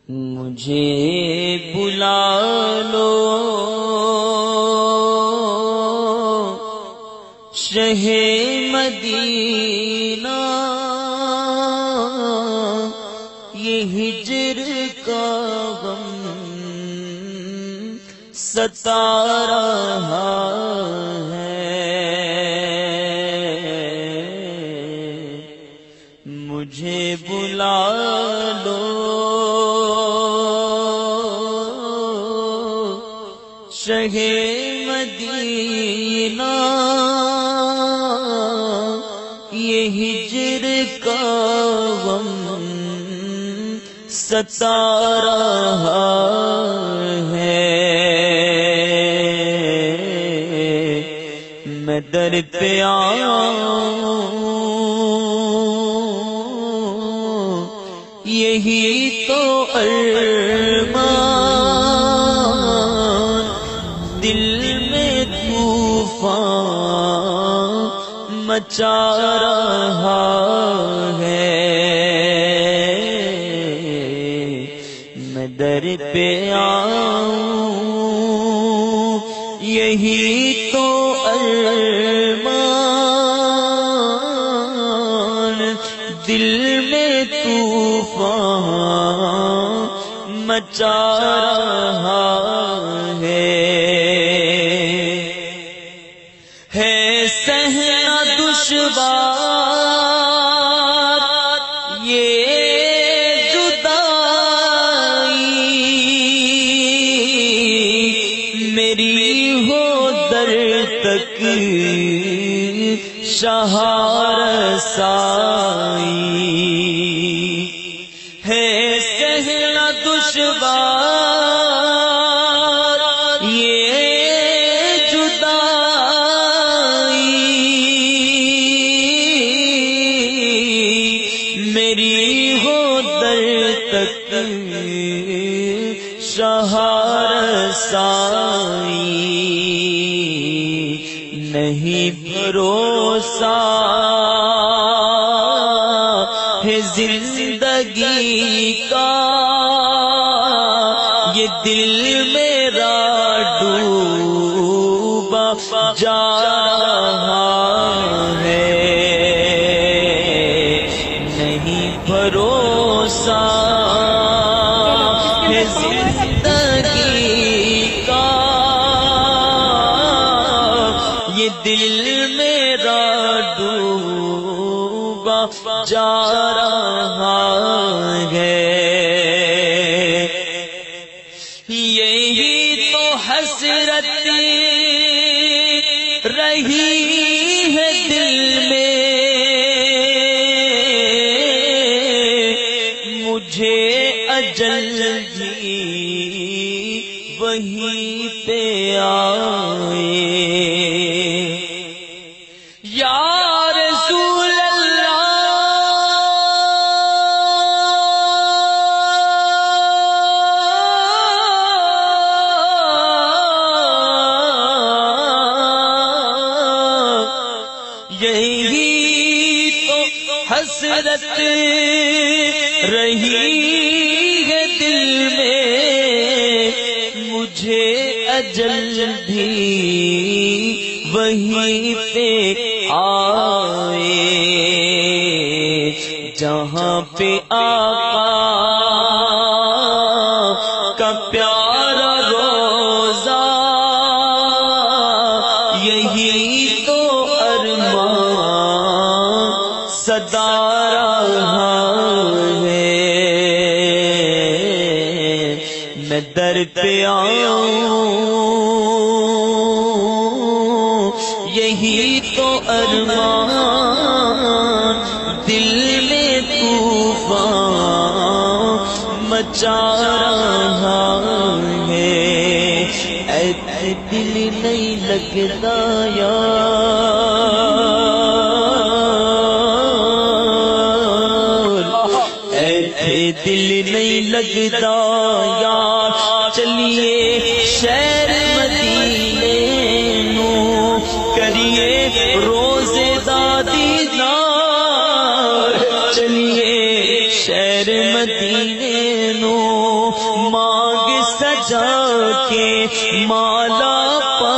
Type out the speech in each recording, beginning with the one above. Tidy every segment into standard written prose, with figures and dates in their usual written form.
مجھے بلا لو شہ مدینہ، یہ ہجر کا غم ستا رہا ہے، مجھے بلا لو شہ مدینہ، یہ ہجر کا غم ستا رہا ہے، میں در پہ آؤں یہی تو ارمان، دل میں طوفان مچا رہا ہے، میں در پہ آؤں یہی تو ارمان، دل میں طوفان مچا رہا ہے سہنا دشوار یہ جدائی، میری ہو در تک شہار سائی، ہے سہنا دشوار یہ جدائی، میری ہو در تک شہار سائی، نہیں بھروسہ ہے زندگی کا، یہ دل میرا ڈوبا جا رہا ہے، نہیں بھروسہ ہے زندگی کا، یہ دل میرا ڈوبا جا رہا ہے، یہی تو حسرت رہی ہے دل میں، مجھے اجل بھی وہیں پہ آئے، یا رسول یہی تو حسرت رہی ہے دل میں، مجھے اجل بھی وہیں پہ آئے، جہاں پہ آقا کا پیارا روزہ، یہی تو ارمان صدا رہا ہے، میں در پہ آؤں یہی تو ارمان، دل میں طوفان مچا رہا ہے، اے دل نہیں لگتا یار، اے دل نہیں لگتا یار، چلیے شہر مدینے نو کریے روزے دا دیدار، چلیے شہر مدینے نو مانگ سجا کے مالا پا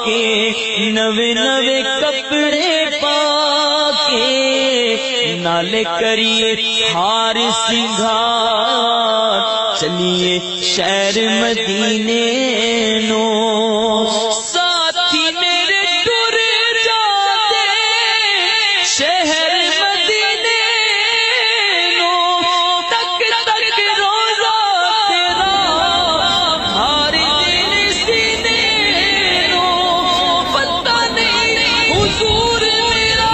کے نوے نوے کپڑے پا کے نالے کریے ہار سنگھار چلیے شہر مدینے نو ساتھی میرے ٹر جاتے شہر مدینے نو تک تک روزہ تیرا ہار دل سینے نو پتہ نہیں حضور میرا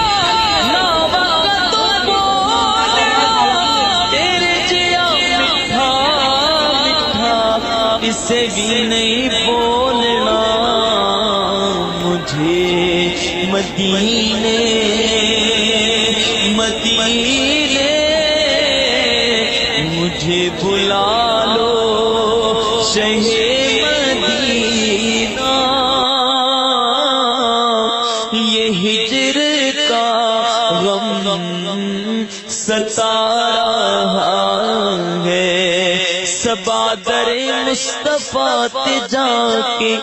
نا وقت بولنا تیرے جیا میٹھا میٹھا اسے بھی نہیں بولنا مجھے مدینے مدینے مجھے بلا لو شہر مدینہ یہ ہجر کا غم ستا رہا ہے صبا در مصطفیٰ تے جا کے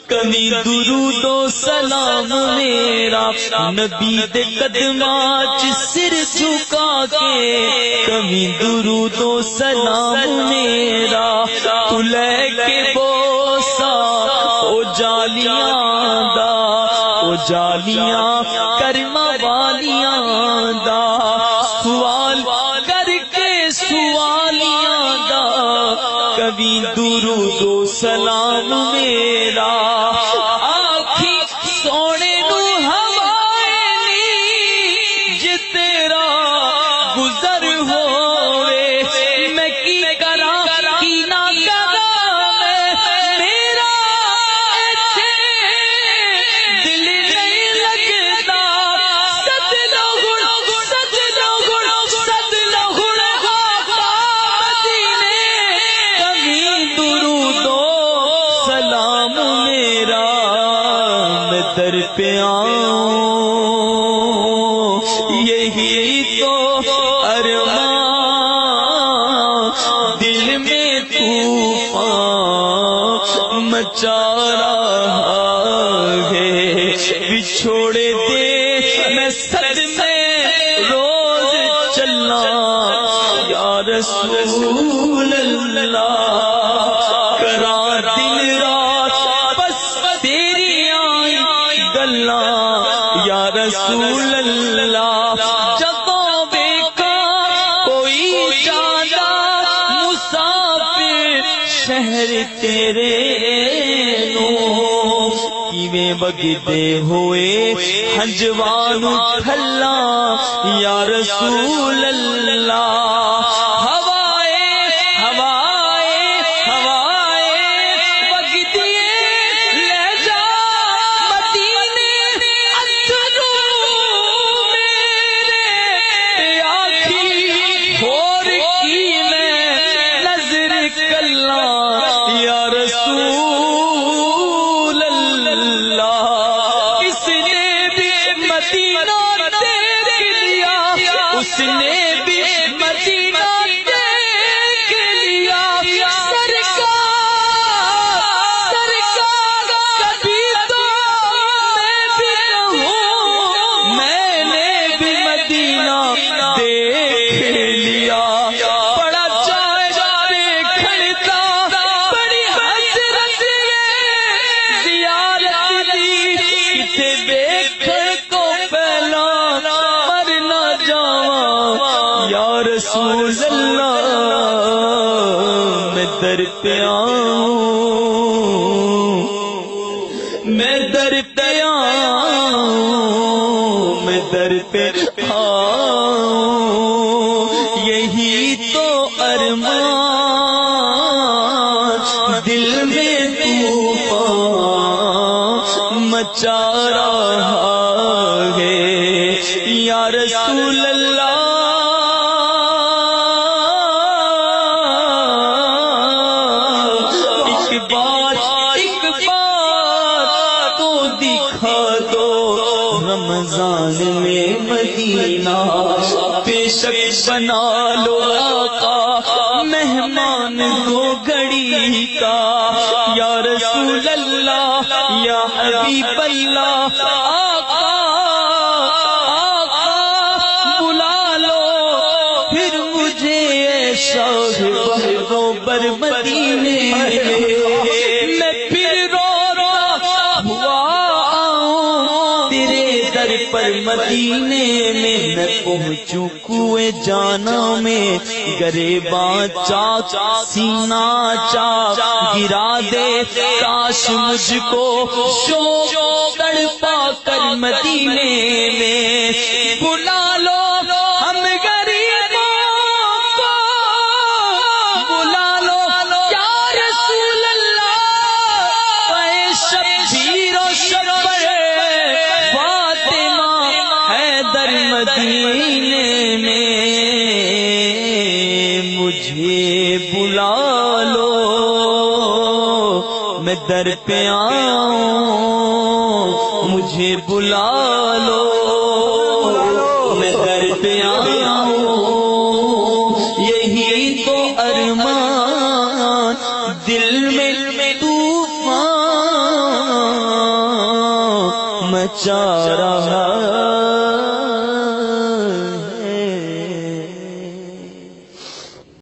کمی درود و سلام میرا نبی دے قدماں چ سر جھکا کے کمی درود و سلام میرا تو لے کے بوسا او جالیاں دا او جالیاں کرما والیاں دا سوال کر کے سوالیاں دا کبھی درود و سلام میرا آکھی سونے نو ہوائے جے تیرا گزر ہوئے میں کی کرا کی نہ کرا میرا ایتھے دل نہیں لگتا سد لوگڑ آقا مدینے کبھی درود و سلام میرا میں در پہ آؤں یہی تو ارمان دل میں طوفان مچا رہا ہے بچھوڑے دے میں صد میں روز چلنا یا رسول اللہ کرا دن رات بس تیری آئی گلا یا رسول اللہ جگوں بیکا کوئی جانا مسافر شہر تیرے نو کیویں بگدے ہوئے ہنجوان ٹھلا یا رسول اللہ یا رسول اللہ اس نے بھی مدینہ دیکھ لیا اس نے بھی مدینہ دیکھ لیا سرکار کبھی تو میں بھی کہوں میں نے بھی مدینہ دیکھ لیا بڑا رسول اللہ میں در پہ آؤں میں در پہ آؤں میں در پہ آؤں یہی تو ارمان دل میں طوفان مچا رہا ہے یا رسول اللہ ایک بار تو دکھا دو رمضان میں مدینہ بے شک بنا لو آقا مہمان کو گھڑی کا، یا رسول اللہ یا حبیب اللہ، آقا آقا بلا لو پھر مجھے شاہ بہروبر مدینے میں، پھر روتا ہوا آؤں تیرے در پر مدینے میں، میں پہنچوں کوئے جانا میں، گریباں چاک سینہ چاک گرا دے، کاش مجھ کو شوق تڑپا کر مدینے میں بلا لو، ہم غریبوں کو بلا لو یا رسول اللہ، اے شبیر و شبر فاطمہ حیدر مدینے میں، مجھے بلا لو میں در پہ آؤں، مجھے بلا لو میں در پہ آؤں، یہی تو ارمان دل میں طوفان مچا رہا